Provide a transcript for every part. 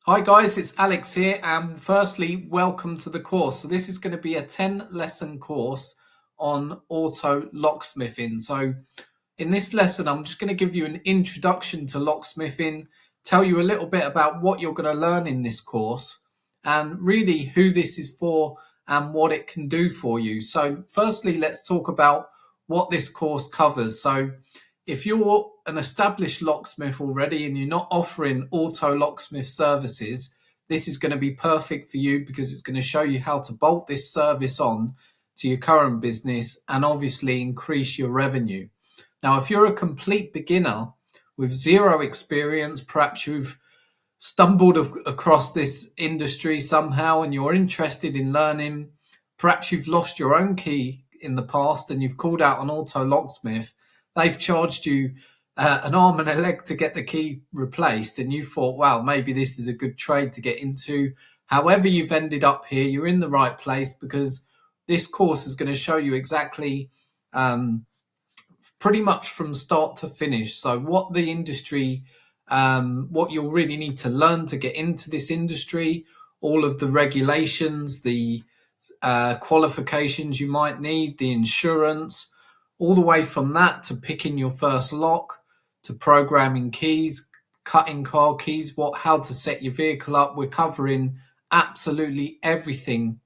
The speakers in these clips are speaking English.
Hi guys, it's Alex here, and firstly, welcome to the course. So this is going to be a 10-lesson course on auto locksmithing. So in this lesson, I'm just going to give you an introduction to locksmithing, tell you a little bit about what you're going to learn in this course, and really who this is for and what it can do for you. So firstly, let's talk about what this course covers. So if you're an established locksmith already and you're not offering auto locksmith services, this is going to be perfect for you because it's going to show you how to bolt this service on to your current business and obviously increase your revenue. Now, if you're a complete beginner with zero experience, perhaps you've stumbled across this industry somehow and you're interested in learning, perhaps you've lost your own key in the past and you've called out an auto locksmith, they've charged you an arm and a leg to get the key replaced, and you thought, wow, maybe this is a good trade to get into. However you've ended up here, you're in the right place because this course is going to show you exactly pretty much from start to finish. So what the industry, what you'll really need to learn to get into this industry, all of the regulations, the qualifications you might need, the insurance, all the way from that to picking your first lock, to programming keys, cutting car keys, how to set your vehicle up. We're covering absolutely everything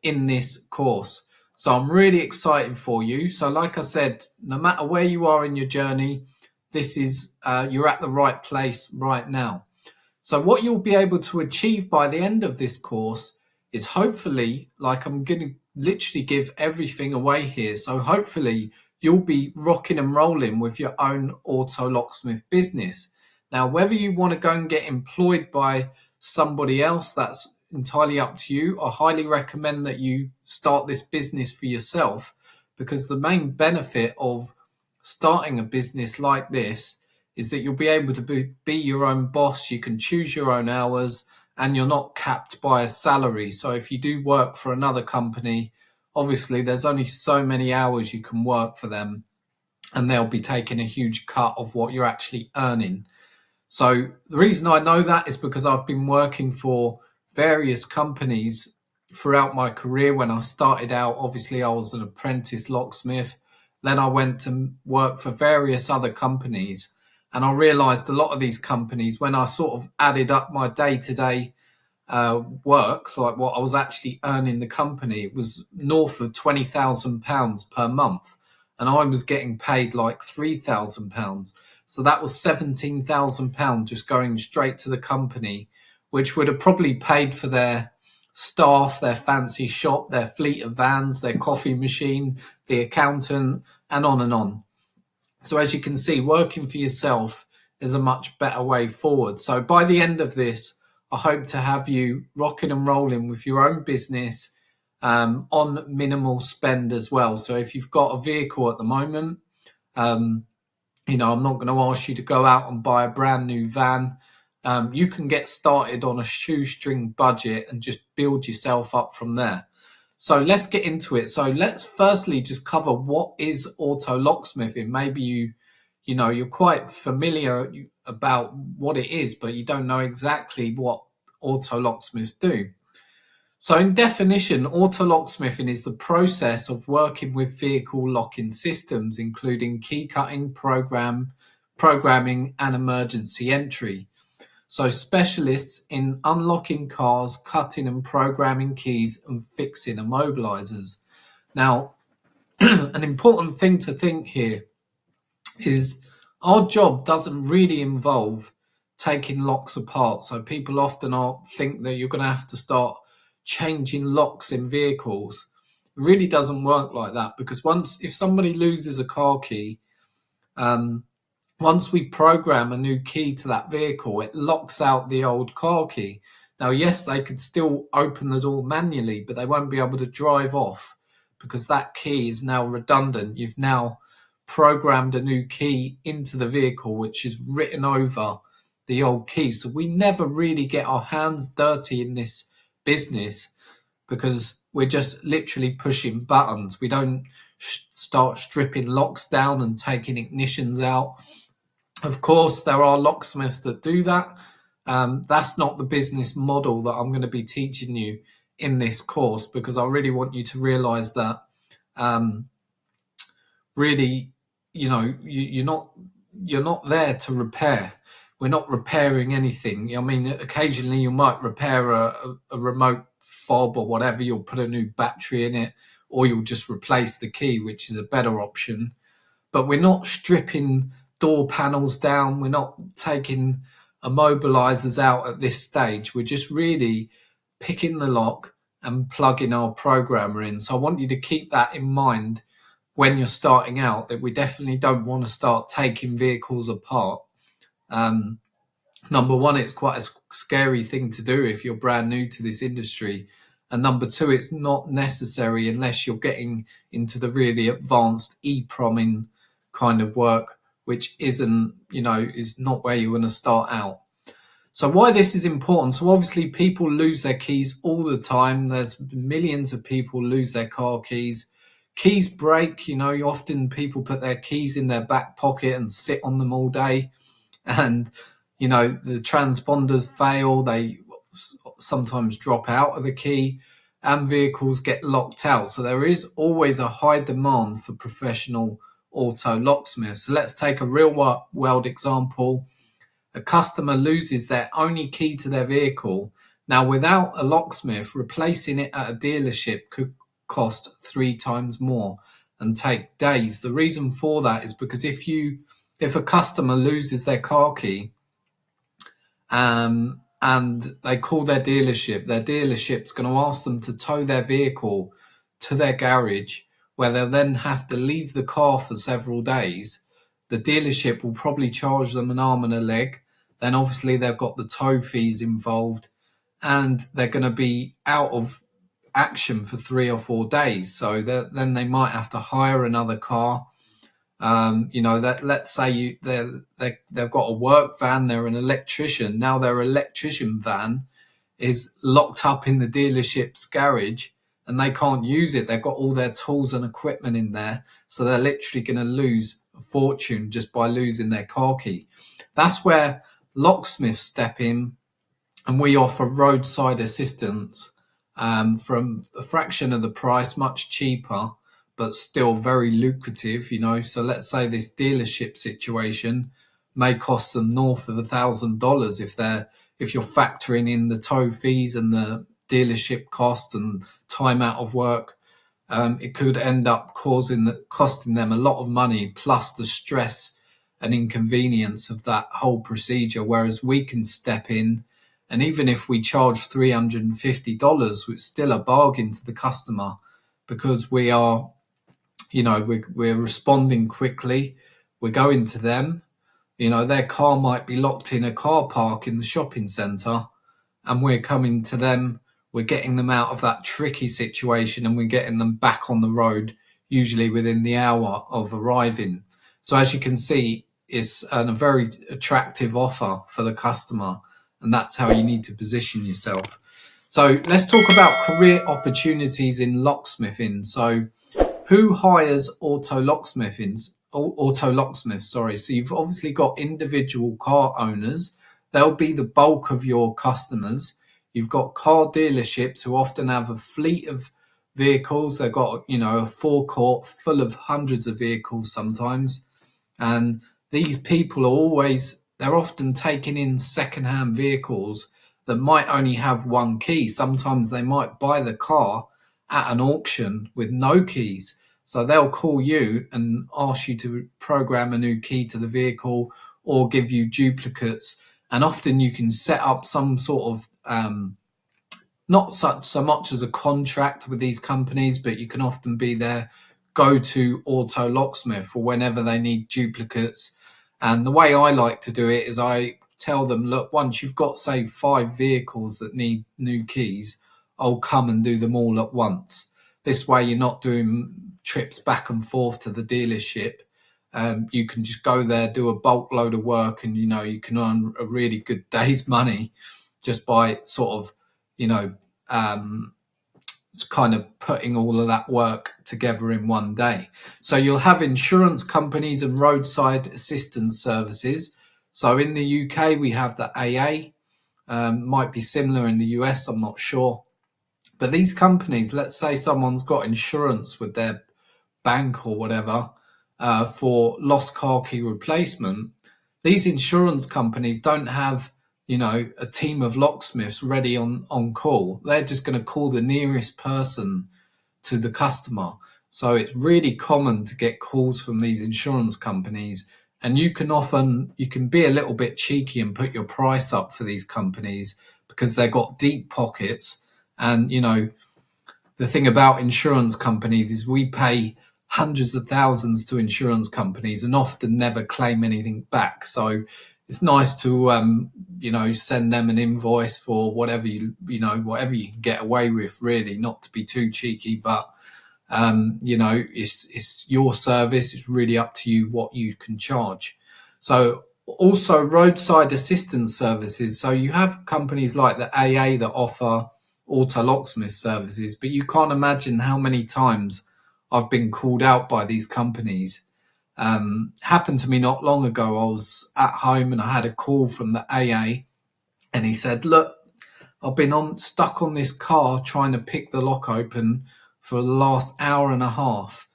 in this course. So I'm really excited for you. So like I said, no matter where you are in your journey, this is you're at the right place right now. So what you'll be able to achieve by the end of this course is hopefully, like I'm going to literally give everything away here. So hopefully you'll be rocking and rolling with your own auto locksmith business. Now, whether you want to go and get employed by somebody else, that's entirely up to you. I highly recommend that you start this business for yourself, because the main benefit of starting a business like this is that you'll be able to be your own boss. You can choose your own hours and you're not capped by a salary. So if you do work for another company, obviously there's only so many hours you can work for them and they'll be taking a huge cut of what you're actually earning. So the reason I know that is because I've been working for various companies throughout my career. When I started out, obviously I was an apprentice locksmith. Then I went to work for various other companies, and I realized a lot of these companies, when I sort of added up my day-to-day work, like what I was actually earning the company, it was north of £20,000 per month, and I was getting paid like £3,000. So that was £17,000 just going straight to the company, which would have probably paid for their staff, their fancy shop, their fleet of vans, their coffee machine, the accountant, and on and on. So as you can see, working for yourself is a much better way forward. So by the end of this, I hope to have you rocking and rolling with your own business on minimal spend as well. So if you've got a vehicle at the moment, I'm not going to ask you to go out and buy a brand new van. You can get started on a shoestring budget and just build yourself up from there. So let's get into it. So let's firstly just cover what is auto locksmithing. Maybe you're quite familiar about what it is, but you don't know exactly what auto locksmiths do. So in definition, auto locksmithing is the process of working with vehicle locking systems, including key cutting, programming, and emergency entry. So specialists in unlocking cars, cutting and programming keys, and fixing immobilizers. Now, an important thing to think here is our job doesn't really involve taking locks apart. So people often think that you're going to have to start changing locks in vehicles. It really doesn't work like that, because if somebody loses a car key, once we program a new key to that vehicle, it locks out the old car key. Now, yes, they could still open the door manually, but they won't be able to drive off because that key is now redundant. You've now programmed a new key into the vehicle, which is written over the old key. So we never really get our hands dirty in this business because we're just literally pushing buttons. We don't start stripping locks down and taking ignitions out. Of course, there are locksmiths that do that, That's not the business model that I'm going to be teaching you in this course, because I really want you to realize that really, you're not there to repair. We're not repairing anything. I mean, occasionally you might repair a remote fob or whatever. You'll put a new battery in it, or you'll just replace the key, which is a better option. But we're not stripping door panels down. We're not taking immobilizers out at this stage. We're just really picking the lock and plugging our programmer in. So I want you to keep that in mind when you're starting out, that we definitely don't want to start taking vehicles apart. Number one, it's quite a scary thing to do if you're brand new to this industry. And number two, it's not necessary unless you're getting into the really advanced e-promming kind of work, which isn't, is not where you want to start out. So why this is important. So obviously people lose their keys all the time. There's millions of people lose their car keys. Keys break, often people put their keys in their back pocket and sit on them all day. And, the transponders fail. They sometimes drop out of the key and vehicles get locked out. So there is always a high demand for professional auto locksmiths. So let's take a real world example. A customer loses their only key to their vehicle. Now, without a locksmith, replacing it at a dealership could cost 3 times more and take days. The reason for that is because if a customer loses their car key, and they call their dealership's going to ask them to tow their vehicle to their garage, where they'll then have to leave the car for several days. The dealership will probably charge them an arm and a leg. Then obviously they've got the tow fees involved, and they're going to be out of action for 3 or 4 days. So then they might have to hire another car. Let's say they've got a work van, they're an electrician. Now their electrician van is locked up in the dealership's garage and they can't use it. They've got all their tools and equipment in there. So they're literally going to lose a fortune just by losing their car key. That's where locksmiths step in, and we offer roadside assistance from a fraction of the price, much cheaper, but still very lucrative, So let's say this dealership situation may cost them north of $1,000 if you're factoring in the tow fees and the dealership cost and time out of work. It could end up costing them a lot of money, plus the stress and inconvenience of that whole procedure. Whereas we can step in, and even if we charge $350, it's still a bargain to the customer, because we are, we're responding quickly. We're going to them. Their car might be locked in a car park in the shopping centre, and we're coming to them. We're getting them out of that tricky situation, and we're getting them back on the road, usually within the hour of arriving. So as you can see, it's a very attractive offer for the customer, and that's how you need to position yourself. So let's talk about career opportunities in locksmithing. So who hires auto locksmiths? So you've obviously got individual car owners. They'll be the bulk of your customers. You've got car dealerships who often have a fleet of vehicles. They've got, a forecourt full of hundreds of vehicles sometimes. And these people they're often taking in second-hand vehicles that might only have one key. Sometimes they might buy the car at an auction with no keys. So they'll call you and ask you to program a new key to the vehicle or give you duplicates. And often you can set up some sort of, not so much as a contract with these companies, but you can often be their go-to auto locksmith for whenever they need duplicates. And the way I like to do it is I tell them, look, once you've got, say, 5 vehicles that need new keys, I'll come and do them all at once. This way you're not doing trips back and forth to the dealership. You can just go there, do a bulk load of work, and you can earn a really good day's money just by sort of it's kind of putting all of that work together in one day. So you'll have insurance companies and roadside assistance services. So in the UK we have the AA, Might be similar in the US, I'm not sure. But these companies, let's say someone's got insurance with their bank or whatever for lost car key replacement. These insurance companies don't have, a team of locksmiths ready on call. They're just going to call the nearest person to the customer. So it's really common to get calls from these insurance companies, and you can be a little bit cheeky and put your price up for these companies because they've got deep pockets. And the thing about insurance companies is we pay hundreds of thousands to insurance companies and often never claim anything back. So it's nice to send them an invoice for whatever whatever you can get away with, really, not to be too cheeky. But it's your service. It's really up to you what you can charge. So also roadside assistance services. So you have companies like the AA that offer auto locksmith services, but you can't imagine how many times I've been called out by these companies. Happened to me not long ago. I was at home and I had a call from the AA, and he said, "Look, I've been stuck on this car trying to pick the lock open for the last hour and a half,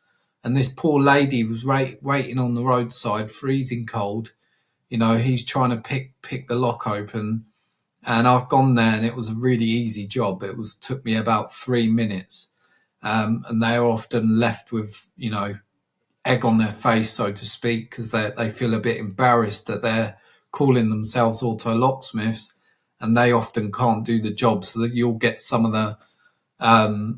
and this poor lady was waiting on the roadside, freezing cold. He's trying to pick the lock open." And I've gone there, and it was a really easy job. Took me about 3 minutes. And they are often left with, egg on their face, so to speak, because they feel a bit embarrassed that they're calling themselves auto locksmiths, and they often can't do the job, so that you'll get some of the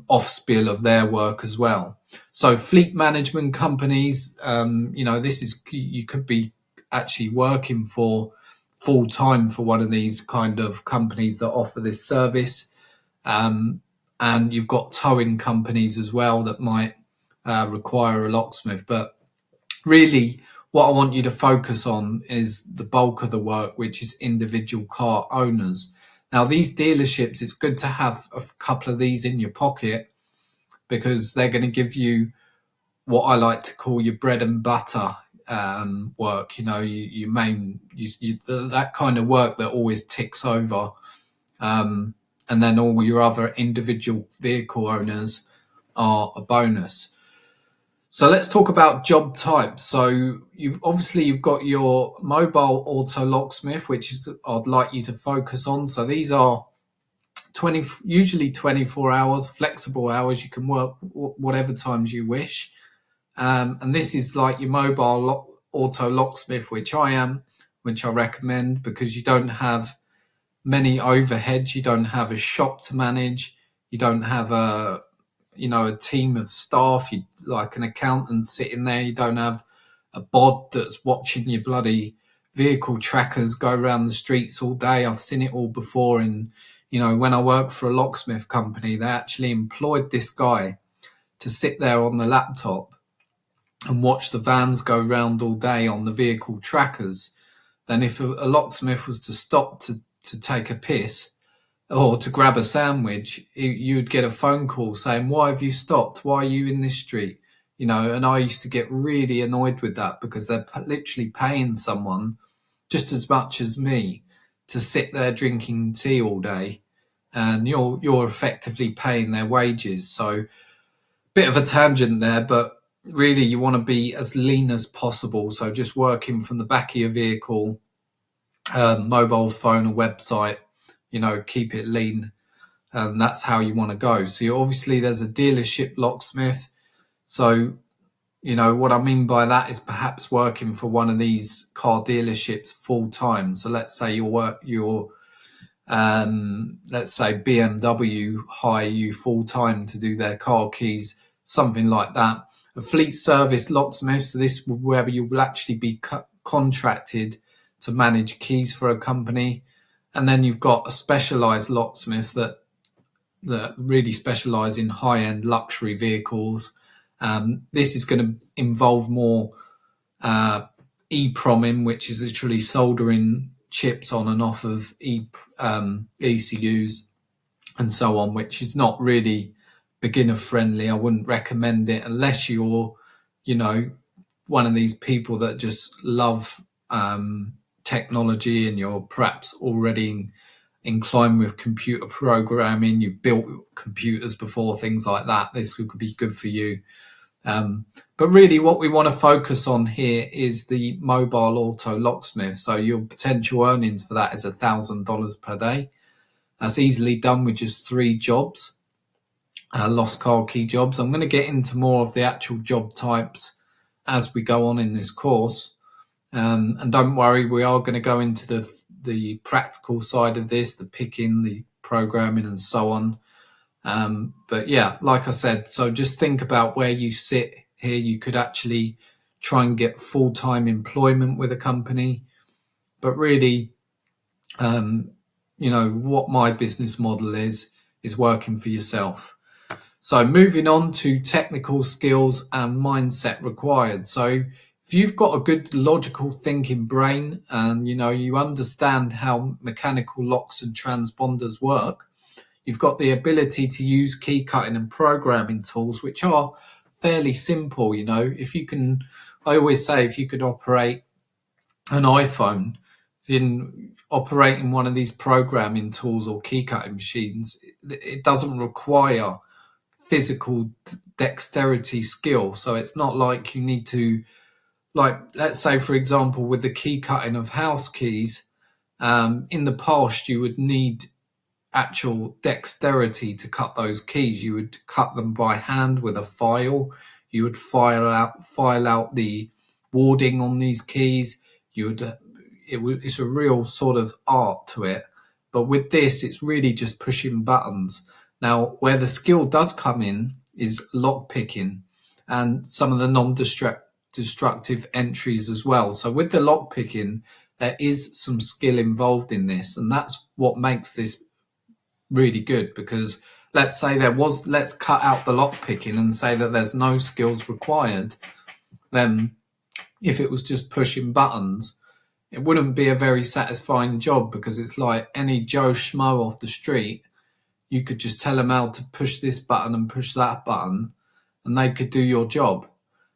off spiel of their work as well. So fleet management companies, you could be actually working for full time for one of these kind of companies that offer this service. And you've got towing companies as well that might require a locksmith. But really, what I want you to focus on is the bulk of the work, which is individual car owners. Now, these dealerships, it's good to have a couple of these in your pocket, because they're going to give you what I like to call your bread and butter work. That kind of work that always ticks over. And then all your other individual vehicle owners are a bonus. So let's talk about job types. So you've got your mobile auto locksmith, which is I'd like you to focus on. So these are usually 24 hours, flexible hours. You can work whatever times you wish. And this is like your mobile auto locksmith, which I am, which I recommend, because you don't have many overheads. You don't have a shop to manage. You don't have a team of staff, like an accountant sitting there. You don't have a bod that's watching your bloody vehicle trackers go around the streets all day. I've seen it all before. And, when I worked for a locksmith company, they actually employed this guy to sit there on the laptop and watch the vans go round all day on the vehicle trackers. Then if a locksmith was to stop to take a piss or to grab a sandwich, you'd get a phone call saying, "Why have you stopped? Why are you in this street?" And I used to get really annoyed with that, because they're literally paying someone just as much as me to sit there drinking tea all day, and you're effectively paying their wages. So bit of a tangent there, but really you want to be as lean as possible. So just working from the back of your vehicle, mobile phone or website, keep it lean, and that's how you want to go. So obviously there's a dealership locksmith. So what I mean by that is perhaps working for one of these car dealerships full time. So let's say let's say BMW hire you full time to do their car keys, something like that. A fleet service locksmith, so this is where you will actually be contracted to manage keys for a company. And then you've got a specialized locksmith that really specialize in high-end luxury vehicles. This is going to involve more EPROMing, which is literally soldering chips on and off of ECUs and so on, which is not really beginner friendly. I wouldn't recommend it unless you're, one of these people that just love technology, and you're perhaps already inclined with computer programming, you've built computers before, things like that, this could be good for you. But really what we want to focus on here is the mobile auto locksmith. So your potential earnings for that is $1,000 per day. That's easily done with just 3 jobs, lost car key jobs. I'm going to get into more of the actual job types as we go on in this course. And don't worry, we are going to go into the practical side of this, the picking, the programming and so on. But yeah, like I said, so just think about where you sit here. You could actually try and get full-time employment with a company, but really, you know, what my business model is working for yourself. So moving on to technical skills and mindset required. So if you've got a good logical thinking brain and, you know, you understand how mechanical locks and transponders work, you've got the ability to use key cutting and programming tools, which are fairly simple. You know, if you can, I always say, if you could operate an iPhone, then operating one of these programming tools or key cutting machines, it doesn't require physical dexterity skill. So it's not like you need to, like, let's say, for example, with the key cutting of house keys, in the past, you would need actual dexterity to cut those keys. You would cut them by hand with a file. You would file out the warding on these keys. It's a real sort of art to it. But with this, it's really just pushing buttons. Now, where the skill does come in is lock picking and some of the non-destructive entries as well. So with the lock picking, there is some skill involved in this, and that's what makes this really good. Because let's say let's cut out the lock picking and say that there's no skills required. Then if it was just pushing buttons, it wouldn't be a very satisfying job, because it's like any Joe Schmo off the street. You could just tell them how to push this button and push that button, and they could do your job.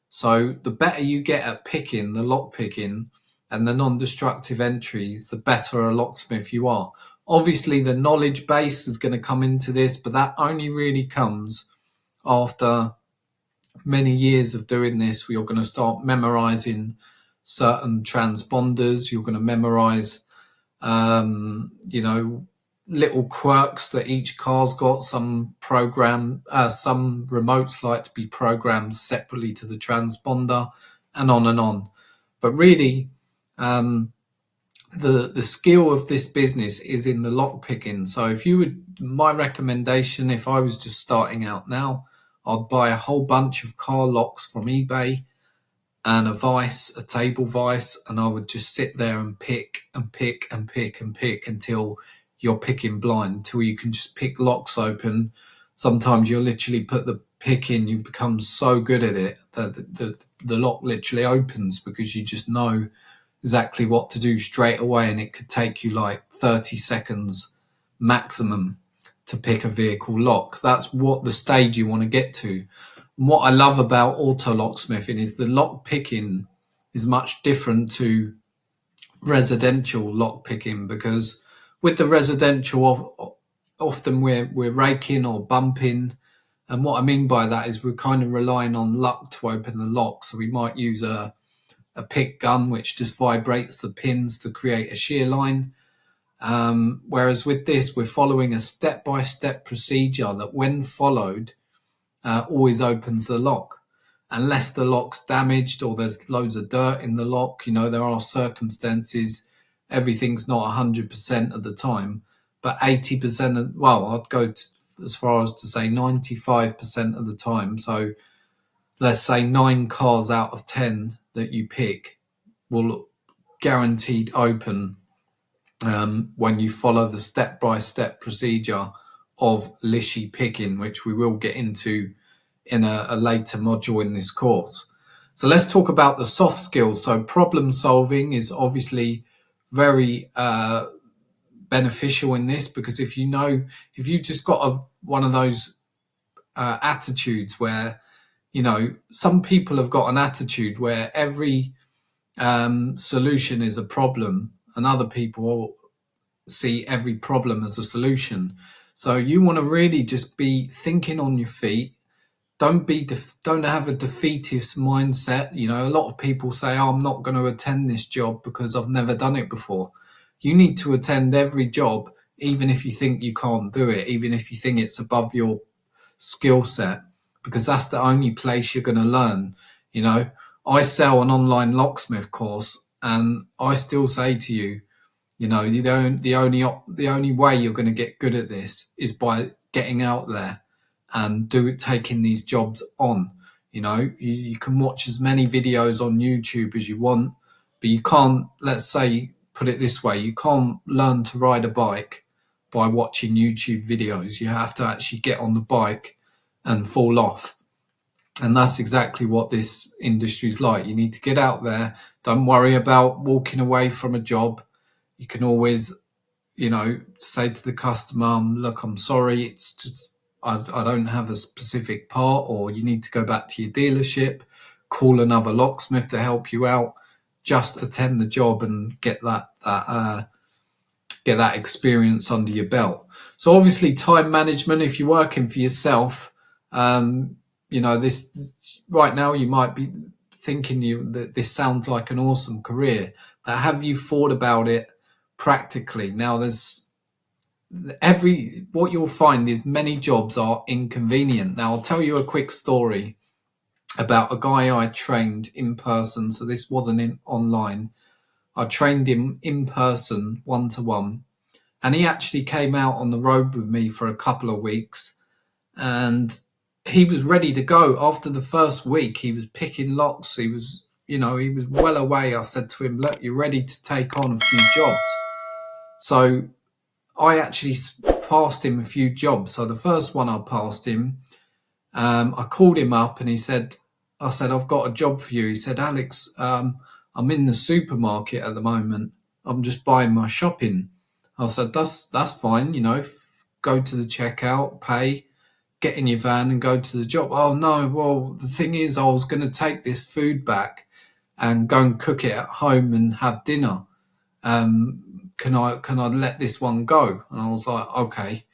So the better you get at picking, the lock picking and the non-destructive entries, the better a locksmith you are. Obviously, the knowledge base is going to come into this, but that only really comes after many years of doing this. You're going to start memorizing certain transponders. You're going to memorize, you know, little quirks that each car's got. Some remotes like to be programmed separately to the transponder, and on and on. But really, the skill of this business is in the lock picking. So my recommendation, if I was just starting out now, I'd buy a whole bunch of car locks from eBay and a table vise, and I would just sit there and pick and pick and pick and pick until you're picking blind, until you can just pick locks open. Sometimes you'll literally put the pick in, you become so good at it that the lock literally opens, because you just know exactly what to do straight away, and it could take you like 30 seconds maximum to pick a vehicle lock. That's what the stage you want to get to. And what I love about auto locksmithing is the lock picking is much different to residential lock picking, because with the residential, often we're raking or bumping, and what I mean by that is we're kind of relying on luck to open the lock. So we might use a pick gun which just vibrates the pins to create a shear line, whereas with this we're following a step-by-step procedure that, when followed, always opens the lock, unless the lock's damaged or there's loads of dirt in the lock. You know, there are circumstances, everything's not 100% of the time, but 80% of, well, I'd go as far as to say 95% of the time. So let's say 9 cars out of 10 that you pick will guaranteed open when you follow the step-by-step procedure of Lishi picking, which we will get into in a later module in this course. So let's talk about the soft skills. So problem solving is obviously very beneficial in this, because if you've just got one of those attitudes where, you know, some people have got an attitude where every solution is a problem, and other people see every problem as a solution. So you want to really just be thinking on your feet. Don't have a defeatist mindset. You know, a lot of people say, oh, I'm not going to attend this job because I've never done it before. You need to attend every job, even if you think you can't do it, even if you think it's above your skill set, because that's the only place you're going to learn. You know, I sell an online locksmith course, and I still say to you, you know, the only way you're going to get good at this is by getting out there and taking these jobs on. You know, you can watch as many videos on YouTube as you want, but you can't, let's say, put it this way, you can't learn to ride a bike by watching YouTube videos. You have to actually get on the bike and fall off. And that's exactly what this industry is like. You need to get out there. Don't worry about walking away from a job. You can always, you know, say to the customer, look, I'm sorry, it's just, I don't have a specific part, or you need to go back to your dealership, call another locksmith to help you out. Just attend the job and get that experience under your belt. So obviously time management, if you're working for yourself, you know, this right now you might be thinking that this sounds like an awesome career, but have you thought about it practically? Now what you'll find is many jobs are inconvenient. Now I'll tell you a quick story about a guy I trained in person. So this wasn't online. I trained him in person, 1-to-1, and he actually came out on the road with me for a couple of weeks, and he was ready to go. After the first week, he was picking locks. He was well away. I said to him, look, you're ready to take on a few jobs. So I actually passed him a few jobs. So the first one I passed him, I called him up and I said, I've got a job for you. He said, Alex, I'm in the supermarket at the moment. I'm just buying my shopping. I said, that's fine. You know, go to the checkout, pay, get in your van and go to the job. Oh no, well, the thing is, I was going to take this food back and go and cook it at home and have dinner. Can I let this one go? And I was like, okay,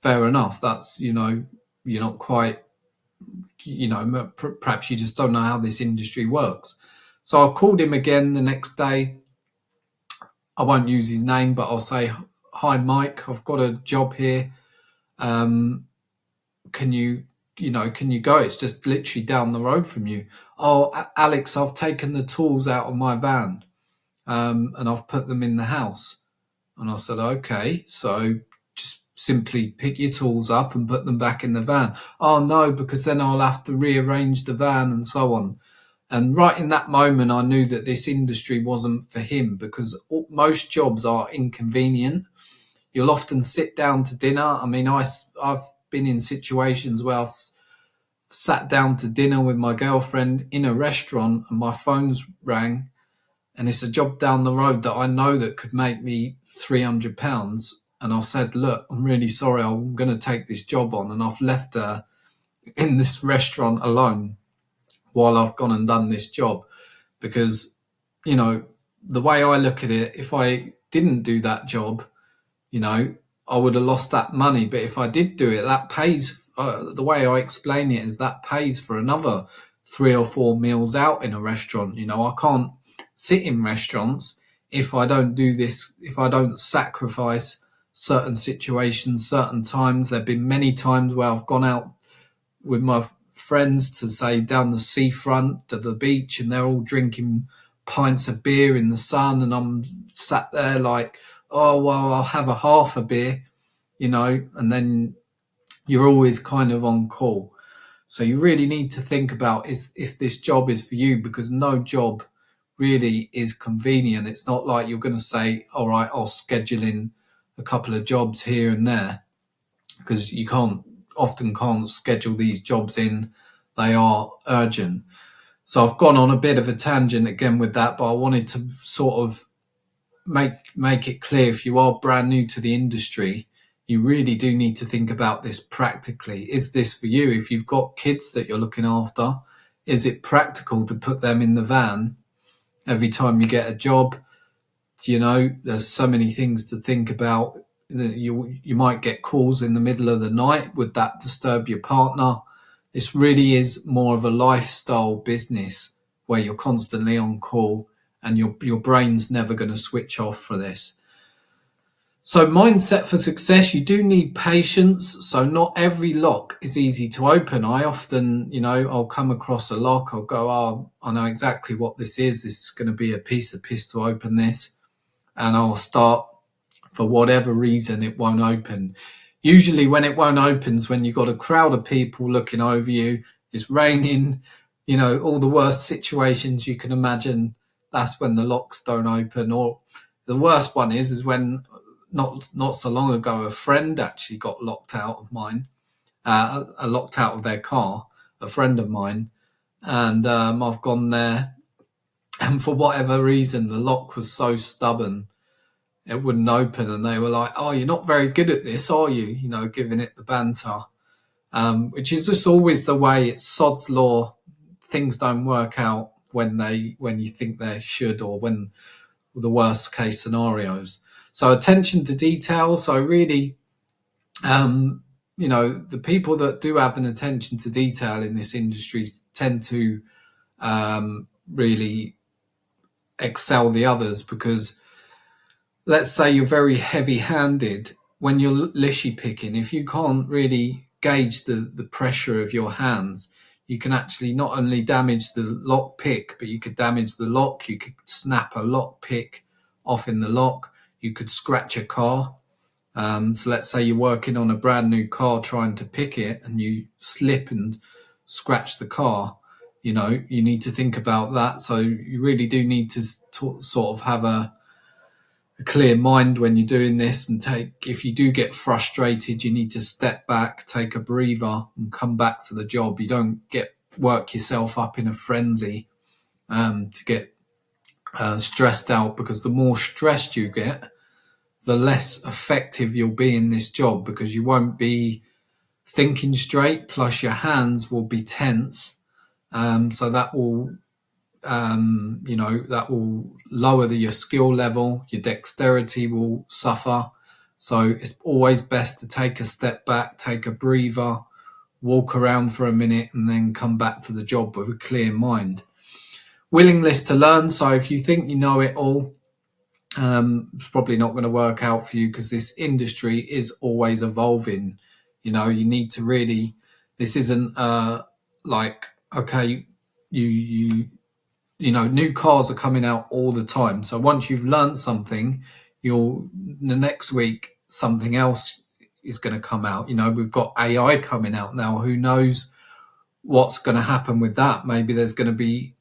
fair enough. That's, you know, you're not quite, you know, perhaps you just don't know how this industry works. So I called him again the next day. I won't use his name, but I'll say, hi, Mike, I've got a job here. Can you go? It's just literally down the road from you. Oh, Alex, I've taken the tools out of my van, and I've put them in the house. And I said, okay, so just simply pick your tools up and put them back in the van. Oh no, because then I'll have to rearrange the van and so on. And right in that moment, I knew that this industry wasn't for him, because most jobs are inconvenient. You'll often sit down to dinner. I mean, I've been in situations where I've sat down to dinner with my girlfriend in a restaurant and my phone's rang, and it's a job down the road that I know that could make me £300. And I've said, look, I'm really sorry, I'm going to take this job on. And I've left her in this restaurant alone while I've gone and done this job. Because, you know, the way I look at it, if I didn't do that job, you know, I would have lost that money. But if I did do it, that pays, the way I explain it is that pays for another 3 or 4 meals out in a restaurant. You know, I can't sit in restaurants if I don't do this, if I don't sacrifice certain situations, certain times. There have been many times where I've gone out with my friends to, say, down the seafront to the beach, and they're all drinking pints of beer in the sun, and I'm sat there like, oh, well, I'll have a half a beer, you know, and then you're always kind of on call. So you really need to think about if this job is for you, because no job really is convenient. It's not like you're going to say, all right, I'll schedule in a couple of jobs here and there, because you often can't schedule these jobs in. They are urgent. So I've gone on a bit of a tangent again with that, but I wanted to sort of make it clear, if you are brand new to the industry, you really do need to think about this practically. Is this for you? If you've got kids that you're looking after, is it practical to put them in the van every time you get a job? there's so many things to think about. You might get calls in the middle of the night. Would that disturb your partner? This really is more of a lifestyle business where you're constantly on call and your brain's never going to switch off for this. So mindset for success, you do need patience. So not every lock is easy to open. I often, I'll come across a lock. I'll go, oh, I know exactly what this is. This is going to be a piece of piss to open this. And I'll start, for whatever reason, it won't open. Usually when it won't open is when you've got a crowd of people looking over you. It's raining, all the worst situations you can imagine. That's when the locks don't open. Or the worst one is when not so long ago, a friend actually got locked out of mine, locked out of their car, a friend of mine. And I've gone there, and for whatever reason, the lock was so stubborn, it wouldn't open. And they were like, oh, you're not very good at this, are you? Giving it the banter, which is just always the way. It's sod's law. Things don't work out when you think they should, or when the worst case scenarios. So attention to detail. So really, the people that do have an attention to detail in this industry tend to really excel the others, because let's say you're very heavy-handed when you're lishy picking. If you can't really gauge the pressure of your hands, you can actually not only damage the lock pick, but you could damage the lock. You could snap a lock pick off in the lock. You could scratch a car. So let's say you're working on a brand new car trying to pick it, and you slip and scratch the car. You need to think about that. So you really do need to sort of have a clear mind when you're doing this, and if you do get frustrated, you need to step back, take a breather, and come back to the job. You don't work yourself up in a frenzy to get stressed out, because the more stressed you get, the less effective you'll be in this job, because you won't be thinking straight, plus your hands will be tense. So that will that will lower your skill level. Your dexterity will suffer. So it's always best to take a step back, take a breather, walk around for a minute, and then come back to the job with a clear mind. Willingness to learn. So if you think you know it all, it's probably not going to work out for you, because this industry is always evolving. You need to really, this isn't like, okay, new cars are coming out all the time. So once you've learned something, the next week something else is going to come out. We've got AI coming out now. Who knows what's going to happen with that? Maybe there's going to be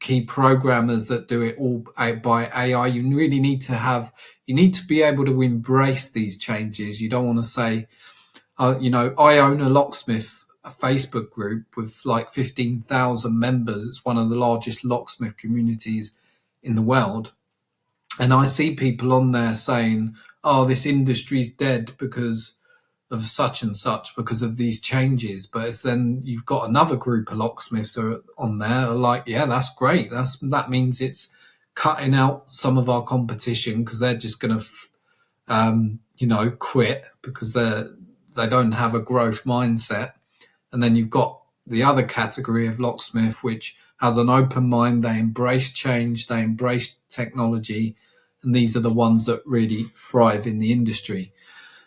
key programmers that do it all by AI. You really need to be able to embrace these changes. You don't want to say, I own a locksmith, a Facebook group with like 15,000 members. It's one of the largest locksmith communities in the world. And I see people on there saying, oh, this industry's dead because of such and such, because of these changes. But it's then you've got another group of locksmiths on there are like, yeah, that's great. That means it's cutting out some of our competition, because they're just going to, quit because they don't have a growth mindset. And then you've got the other category of locksmith, which has an open mind. They embrace change. They embrace technology. And these are the ones that really thrive in the industry.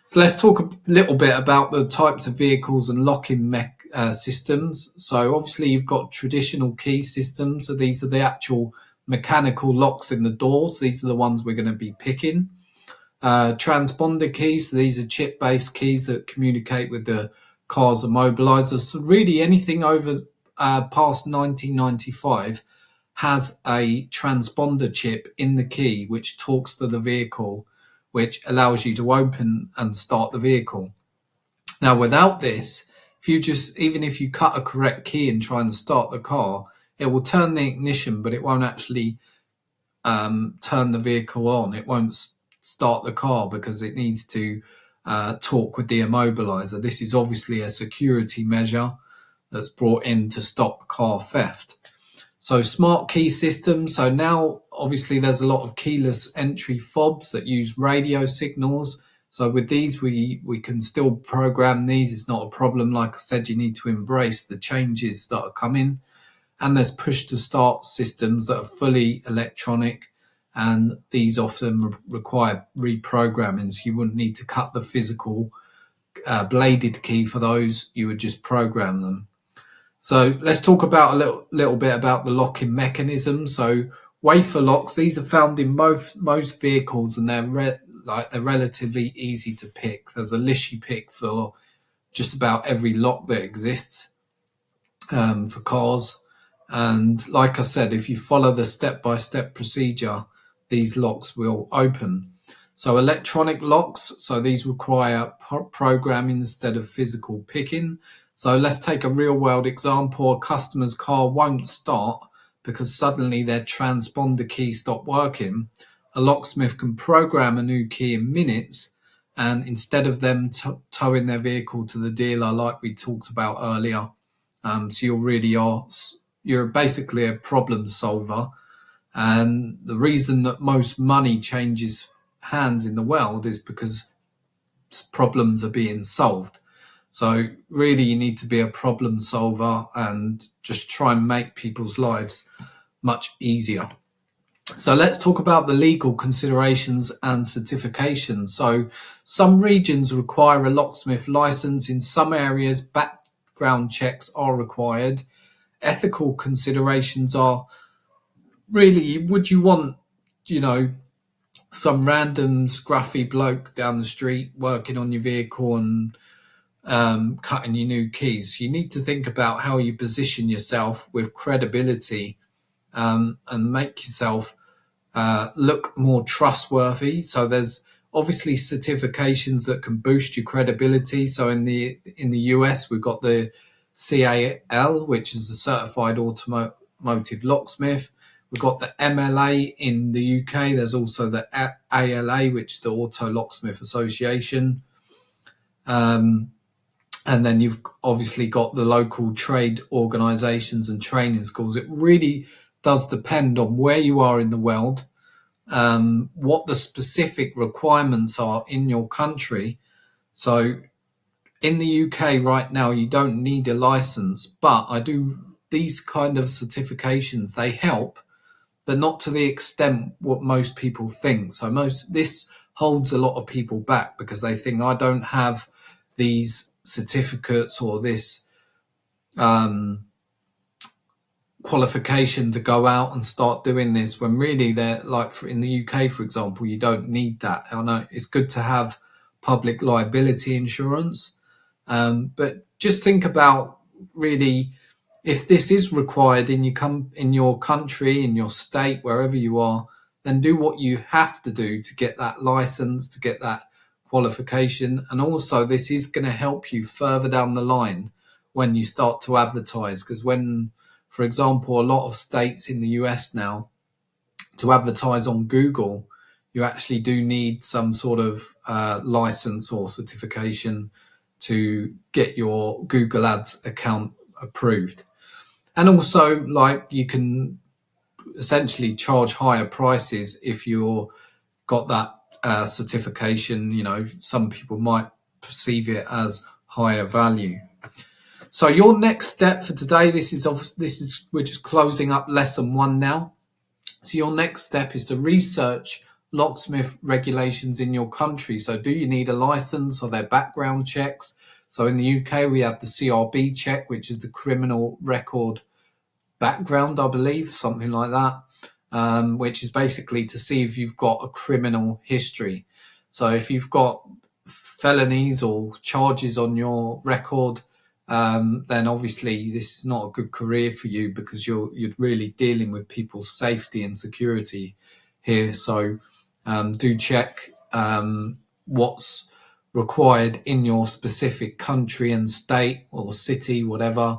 So let's talk a little bit about the types of vehicles and locking systems. So obviously you've got traditional key systems. So these are the actual mechanical locks in the doors. These are the ones we're going to be picking. Transponder keys. So these are chip-based keys that communicate with the car's immobilizer. So really anything over past 1995 has a transponder chip in the key, which talks to the vehicle, which allows you to open and start the vehicle. Now, without this, even if you cut a correct key and try and start the car, it will turn the ignition, but it won't actually turn the vehicle on. It won't start the car, because it needs to talk with the immobilizer. This is obviously a security measure that's brought in to stop car theft. So smart key systems. So now Obviously, there's a lot of keyless entry fobs that use radio signals. So with these, we can still program these. It's not a problem. Like I said, you need to embrace the changes that are coming. And there's push to start systems that are fully electronic, and these often require reprogramming. So you wouldn't need to cut the physical bladed key for those. You would just program them. So let's talk about a little bit about the locking mechanism. So wafer locks, these are found in most vehicles, and they're relatively easy to pick. There's a list you pick for just about every lock that exists for cars. And like I said, if you follow the step-by-step procedure, these locks will open. So electronic locks, so these require programming instead of physical picking. So let's take a real-world example. A customer's car won't start because suddenly their transponder key stopped working. A locksmith can program a new key in minutes, and instead of them towing their vehicle to the dealer like we talked about earlier, so you're basically a problem solver. And the reason that most money changes hands in the world is because problems are being solved. So really, you need to be a problem solver and just try and make people's lives much easier. So let's talk about the legal considerations and certifications. So some regions require a locksmith license. In some areas, background checks are required. Ethical considerations are really, would you want, some random scruffy bloke down the street working on your vehicle and cutting your new keys? You need to think about how you position yourself with credibility, and make yourself look more trustworthy. So there's obviously certifications that can boost your credibility. So in the US, we've got the CAL, which is the Certified Automotive Locksmith. We've got the MLA in the UK. There's also the ALA, which is the Auto Locksmith Association. And then you've obviously got the local trade organisations and training schools. It really does depend on where you are in the world, what the specific requirements are in your country. So in the UK right now, you don't need a license, but these kind of certifications, they help, but not to the extent what most people think. So this holds a lot of people back because they think, I don't have these certificates or this qualification to go out and start doing this, when really they're in the UK, for example, you don't need that. I know it's good to have public liability insurance, but just think about really, if this is required in your country, in your state, wherever you are, then do what you have to do to get that license, to get that qualification. And also, this is going to help you further down the line when you start to advertise, because for example, a lot of states in the US now, to advertise on Google, you actually do need some sort of license or certification to get your Google Ads account approved. And also, you can essentially charge higher prices if you've got that certification. Some people might perceive it as higher value. So your next step for today, we're just closing up lesson 1 now. So your next step is to research locksmith regulations in your country. So do you need a license, or their background checks? So in the UK, we have the CRB check, which is the criminal record background, I believe, something like that, which is basically to see if you've got a criminal history. So if you've got felonies or charges on your record, then obviously this is not a good career for you, because you're really dealing with people's safety and security here. So do check what's required in your specific country and state or city, whatever.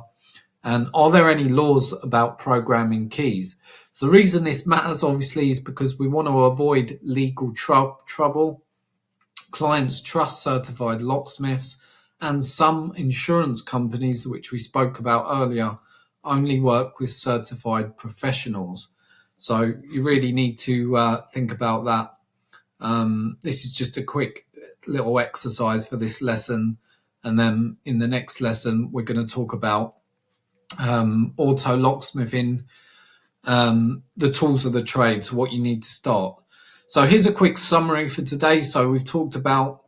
And are there any laws about programming keys? So the reason this matters, obviously, is because we want to avoid legal trouble. Clients trust certified locksmiths, and some insurance companies, which we spoke about earlier, only work with certified professionals. So you really need to think about that. This is just a quick little exercise for this lesson. And then in the next lesson, we're going to talk about auto locksmithing, the tools of the trade, so what you need to start. So here's a quick summary for today. So we've talked about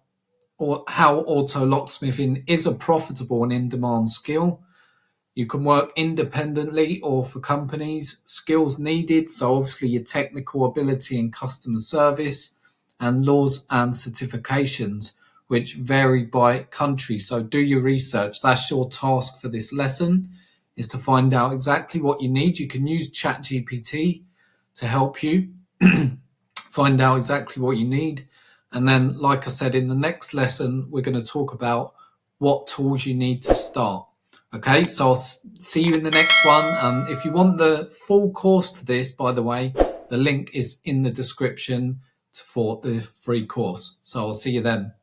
how auto locksmithing is a profitable and in-demand skill. You can work independently or for companies. Skills needed, so obviously your technical ability and customer service, and laws and certifications, which vary by country. So do your research. That's your task for this lesson, is to find out exactly what you need. You can use ChatGPT to help you find out exactly what you need. And then, like I said, in the next lesson, we're going to talk about what tools you need to start. Okay, so I'll see you in the next one. If you want the full course to this, by the way, the link is in the description for the free course. So I'll see you then.